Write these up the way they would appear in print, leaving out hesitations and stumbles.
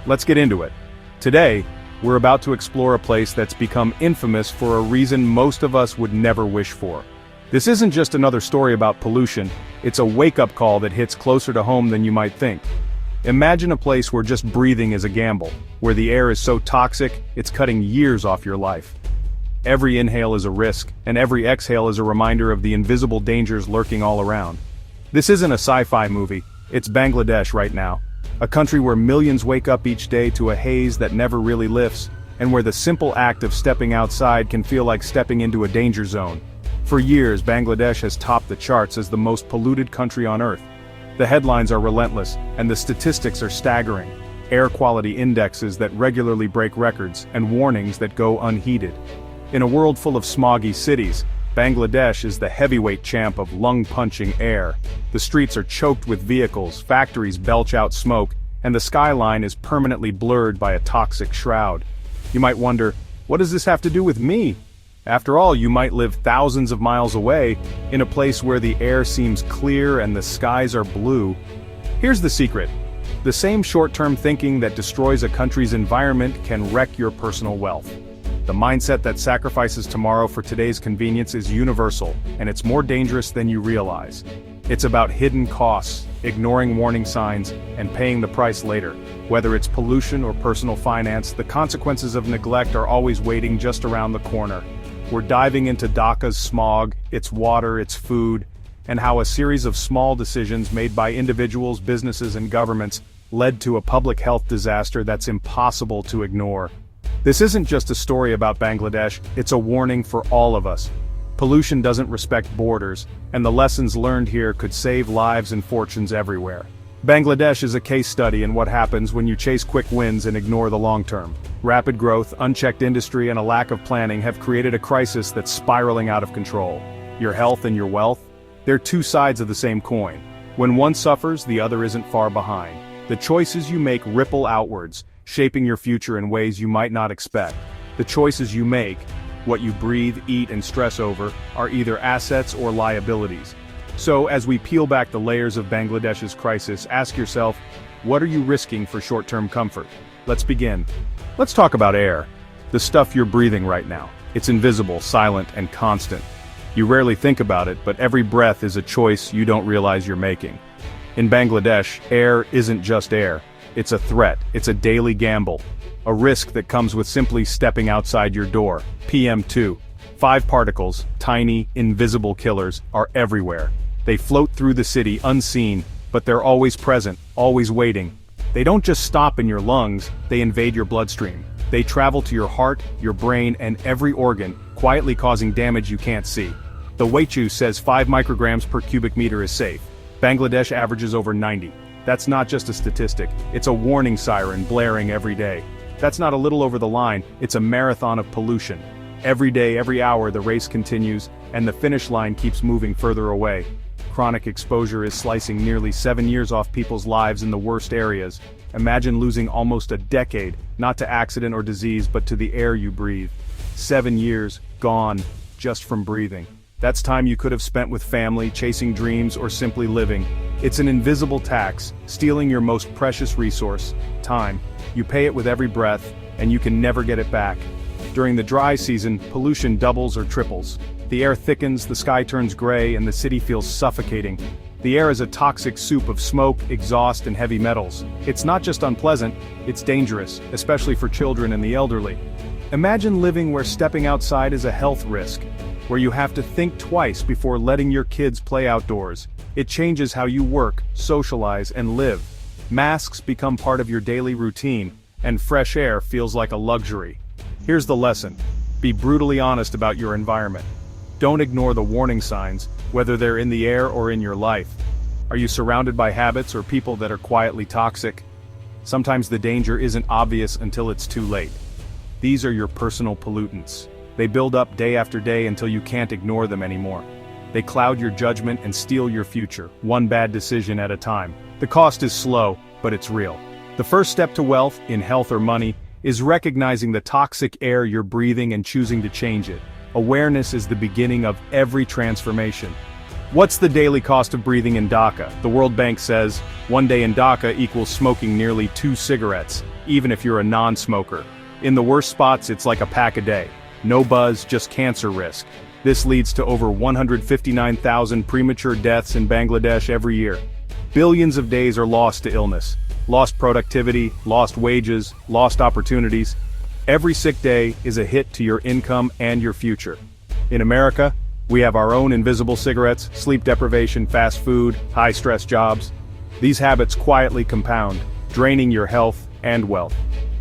Let's get into it. Today, we're about to explore a place that's become infamous for a reason most of us would never wish for. This isn't just another story about pollution, it's a wake-up call that hits closer to home than you might think. Imagine a place where just breathing is a gamble, where the air is so toxic, it's cutting years off your life. Every inhale is a risk, and every exhale is a reminder of the invisible dangers lurking all around. This isn't a sci-fi movie, it's Bangladesh right now. A country where millions wake up each day to a haze that never really lifts, and where the simple act of stepping outside can feel like stepping into a danger zone. For years, Bangladesh has topped the charts as the most polluted country on Earth. The headlines are relentless, and the statistics are staggering. Air quality indexes that regularly break records, and warnings that go unheeded. In a world full of smoggy cities, Bangladesh is the heavyweight champ of lung-punching air. The streets are choked with vehicles, factories belch out smoke, and the skyline is permanently blurred by a toxic shroud. You might wonder, what does this have to do with me? After all, you might live thousands of miles away, in a place where the air seems clear and the skies are blue. Here's the secret. The same short-term thinking that destroys a country's environment can wreck your personal wealth. The mindset that sacrifices tomorrow for today's convenience is universal, and it's more dangerous than you realize. It's about hidden costs, ignoring warning signs, and paying the price later. Whether it's pollution or personal finance, the consequences of neglect are always waiting just around the corner. We're diving into Dhaka's smog, its water, its food, and how a series of small decisions made by individuals, businesses, and governments led to a public health disaster that's impossible to ignore. This isn't just a story about Bangladesh, it's a warning for all of us. Pollution doesn't respect borders, and the lessons learned here could save lives and fortunes everywhere. Bangladesh is a case study in what happens when you chase quick wins and ignore the long term. Rapid growth, unchecked industry, and a lack of planning have created a crisis that's spiraling out of control. Your health and your wealth? They're two sides of the same coin. When one suffers, the other isn't far behind. The choices you make ripple outwards, shaping your future in ways you might not expect. The choices you make, what you breathe, eat, and stress over, are either assets or liabilities. So, as we peel back the layers of Bangladesh's crisis, ask yourself, what are you risking for short-term comfort? Let's begin. Let's talk about air. The stuff you're breathing right now. It's invisible, silent, and constant. You rarely think about it, but every breath is a choice you don't realize you're making. In Bangladesh, air isn't just air. It's a threat, it's a daily gamble. A risk that comes with simply stepping outside your door. PM2. 5 particles, tiny, invisible killers, are everywhere. They float through the city unseen, but they're always present, always waiting. They don't just stop in your lungs, they invade your bloodstream. They travel to your heart, your brain, and every organ, quietly causing damage you can't see. The WHO says 5 micrograms per cubic meter is safe. Bangladesh averages over 90. That's not just a statistic, it's a warning siren blaring every day. That's not a little over the line, it's a marathon of pollution. Every day, every hour, the race continues, and the finish line keeps moving further away. Chronic exposure is slicing nearly 7 years off people's lives in the worst areas. Imagine losing almost a decade, not to accident or disease but to the air you breathe. 7 years, gone, just from breathing. That's time you could have spent with family, chasing dreams, or simply living. It's an invisible tax, stealing your most precious resource, time. You pay it with every breath, and you can never get it back. During the dry season, pollution doubles or triples. The air thickens, the sky turns gray, and the city feels suffocating. The air is a toxic soup of smoke, exhaust, and heavy metals. It's not just unpleasant, it's dangerous, especially for children and the elderly. Imagine living where stepping outside is a health risk, where you have to think twice before letting your kids play outdoors. It changes how you work, socialize, and live. Masks become part of your daily routine, and fresh air feels like a luxury. Here's the lesson. Be brutally honest about your environment. Don't ignore the warning signs, whether they're in the air or in your life. Are you surrounded by habits or people that are quietly toxic? Sometimes the danger isn't obvious until it's too late. These are your personal pollutants. They build up day after day until you can't ignore them anymore. They cloud your judgment and steal your future, one bad decision at a time. The cost is slow, but it's real. The first step to wealth, in health or money, is recognizing the toxic air you're breathing and choosing to change it. Awareness is the beginning of every transformation. What's the daily cost of breathing in Dhaka? The World Bank says, one day in Dhaka equals smoking nearly 2 cigarettes, even if you're a non-smoker. In the worst spots, it's like a pack a day. No buzz, just cancer risk. This leads to over 159,000 premature deaths in Bangladesh every year. Billions of days are lost to illness. Lost productivity, lost wages, lost opportunities. Every sick day is a hit to your income and your future. In America, we have our own invisible cigarettes, sleep deprivation, fast food, high-stress jobs. These habits quietly compound, draining your health and wealth.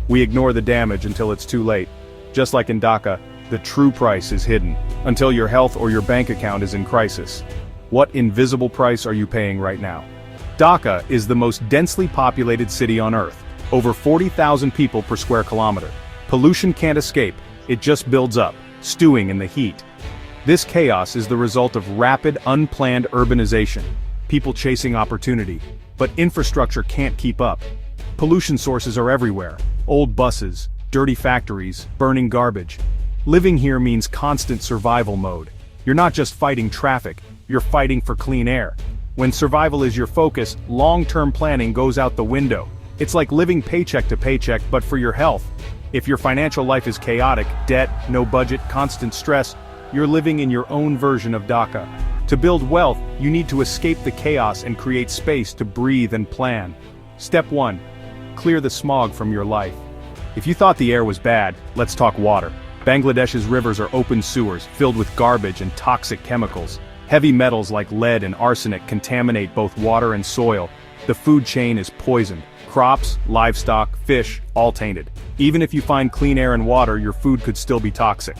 We ignore the damage until it's too late. Just like in Dhaka, the true price is hidden, until your health or your bank account is in crisis. What invisible price are you paying right now? Dhaka is the most densely populated city on Earth, over 40,000 people per square kilometer. Pollution can't escape, it just builds up, stewing in the heat. This chaos is the result of rapid, unplanned urbanization, people chasing opportunity, but infrastructure can't keep up. Pollution sources are everywhere, old buses, dirty factories, burning garbage. Living here means constant survival mode. You're not just fighting traffic, you're fighting for clean air. When survival is your focus, long-term planning goes out the window. It's like living paycheck to paycheck, but for your health. If your financial life is chaotic, debt, no budget, constant stress, you're living in your own version of Dhaka. To build wealth, you need to escape the chaos and create space to breathe and plan. Step 1. Clear the smog from your life. If you thought the air was bad, let's talk water. Bangladesh's rivers are open sewers, filled with garbage and toxic chemicals. Heavy metals like lead and arsenic contaminate both water and soil. The food chain is poisoned. Crops, livestock, fish, all tainted. Even if you find clean air and water, your food could still be toxic.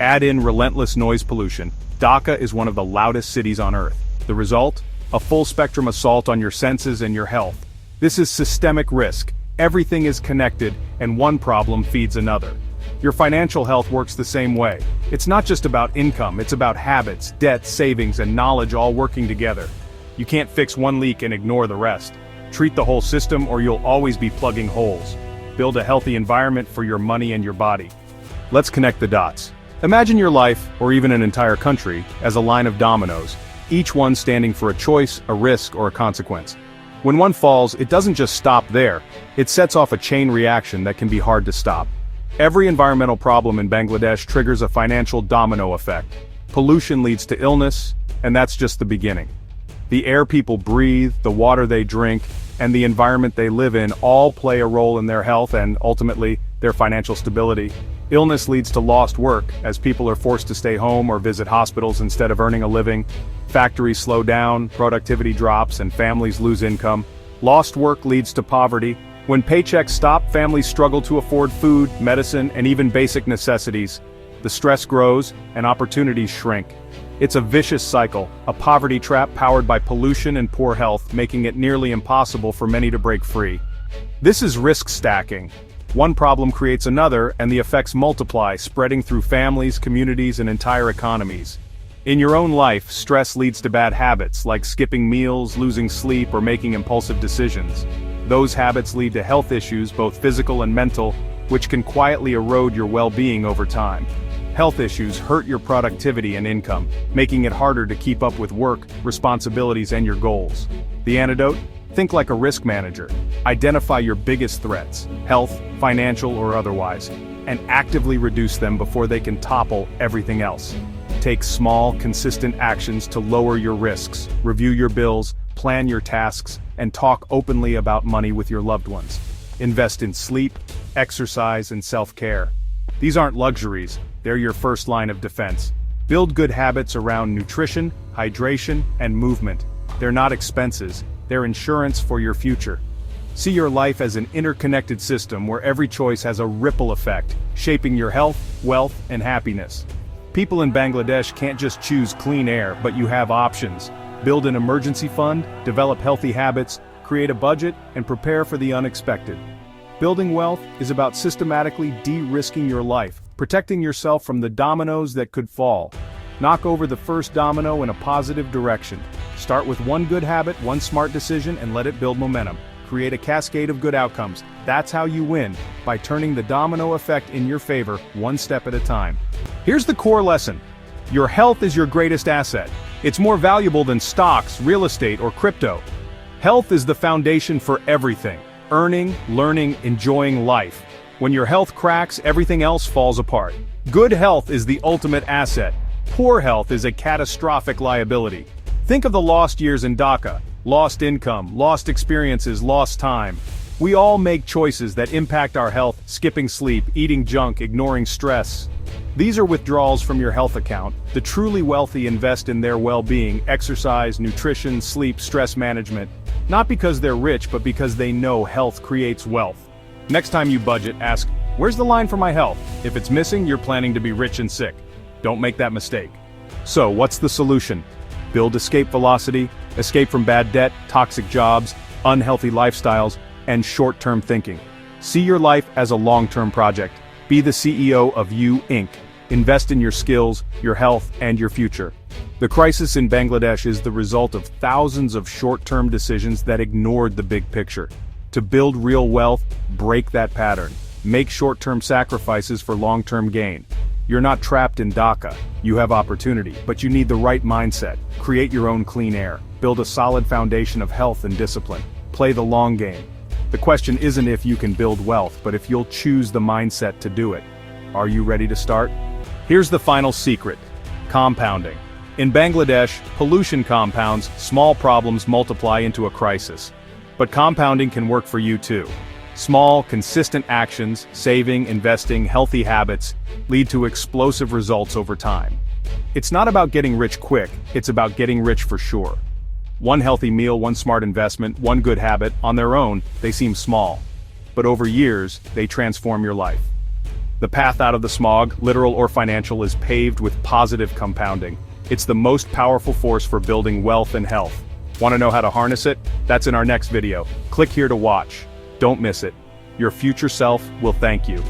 Add in relentless noise pollution. Dhaka is one of the loudest cities on Earth. The result? A full-spectrum assault on your senses and your health. This is systemic risk. Everything is connected, and one problem feeds another. Your financial health works the same way. It's not just about income, it's about habits, debt, savings, and knowledge all working together. You can't fix one leak and ignore the rest. Treat the whole system or you'll always be plugging holes. Build a healthy environment for your money and your body. Let's connect the dots. Imagine your life, or even an entire country, as a line of dominoes, each one standing for a choice, a risk, or a consequence. When one falls, it doesn't just stop there, it sets off a chain reaction that can be hard to stop. Every environmental problem in Bangladesh triggers a financial domino effect. Pollution leads to illness, and that's just the beginning. The air people breathe, the water they drink, and the environment they live in all play a role in their health and, ultimately, their financial stability. Illness leads to lost work, as people are forced to stay home or visit hospitals instead of earning a living. Factories slow down, productivity drops, and families lose income. Lost work leads to poverty. When paychecks stop, families struggle to afford food, medicine, and even basic necessities. The stress grows, and opportunities shrink. It's a vicious cycle, a poverty trap powered by pollution and poor health, making it nearly impossible for many to break free. This is risk stacking. One problem creates another, and the effects multiply, spreading through families, communities, and entire economies. In your own life, stress leads to bad habits, like skipping meals, losing sleep, or making impulsive decisions. Those habits lead to health issues, both physical and mental, which can quietly erode your well-being over time. Health issues hurt your productivity and income, making it harder to keep up with work, responsibilities, and your goals. The antidote? Think like a risk manager. Identify your biggest threats, health, financial, or otherwise, and actively reduce them before they can topple everything else. Take small, consistent actions to lower your risks, review your bills, plan your tasks, and talk openly about money with your loved ones. Invest in sleep, exercise, and self-care. These aren't luxuries, they're your first line of defense. Build good habits around nutrition, hydration, and movement. They're not expenses, they're insurance for your future. See your life as an interconnected system where every choice has a ripple effect, shaping your health, wealth, and happiness. People in Bangladesh can't just choose clean air, but you have options. Build an emergency fund, develop healthy habits, create a budget, and prepare for the unexpected. Building wealth is about systematically de-risking your life, protecting yourself from the dominoes that could fall. Knock over the first domino in a positive direction. Start with one good habit, one smart decision, and let it build momentum. Create a cascade of good outcomes. That's how you win, by turning the domino effect in your favor, one step at a time. Here's the core lesson. Your health is your greatest asset. It's more valuable than stocks, real estate, or crypto. Health is the foundation for everything: earning, learning, enjoying life. When your health cracks, everything else falls apart. Good health is the ultimate asset. Poor health is a catastrophic liability. Think of the lost years in Dhaka: lost income, lost experiences, lost time. We all make choices that impact our health: skipping sleep, eating junk, ignoring stress. These are withdrawals from your health account. The truly wealthy invest in their well-being: exercise, nutrition, sleep, stress management. Not because they're rich, but because they know health creates wealth. Next time you budget, ask, where's the line for my health? If it's missing, you're planning to be rich and sick. Don't make that mistake. So, what's the solution? Build escape velocity, escape from bad debt, toxic jobs, unhealthy lifestyles, and short-term thinking. See your life as a long-term project. Be the CEO of You Inc. Invest in your skills, your health, and your future. The crisis in Bangladesh is the result of thousands of short-term decisions that ignored the big picture. To build real wealth, break that pattern. Make short-term sacrifices for long-term gain. You're not trapped in Dhaka. You have opportunity, but you need the right mindset. Create your own clean air. Build a solid foundation of health and discipline. Play the long game. The question isn't if you can build wealth, but if you'll choose the mindset to do it. Are you ready to start? Here's the final secret: compounding. In Bangladesh, pollution compounds, small problems multiply into a crisis. But compounding can work for you too. Small, consistent actions, saving, investing, healthy habits, lead to explosive results over time. It's not about getting rich quick, it's about getting rich for sure. One healthy meal, one smart investment, one good habit, on their own, they seem small. But over years, they transform your life. The path out of the smog, literal or financial, is paved with positive compounding. It's the most powerful force for building wealth and health. Want to know how to harness it? That's in our next video. Click here to watch. Don't miss it. Your future self will thank you.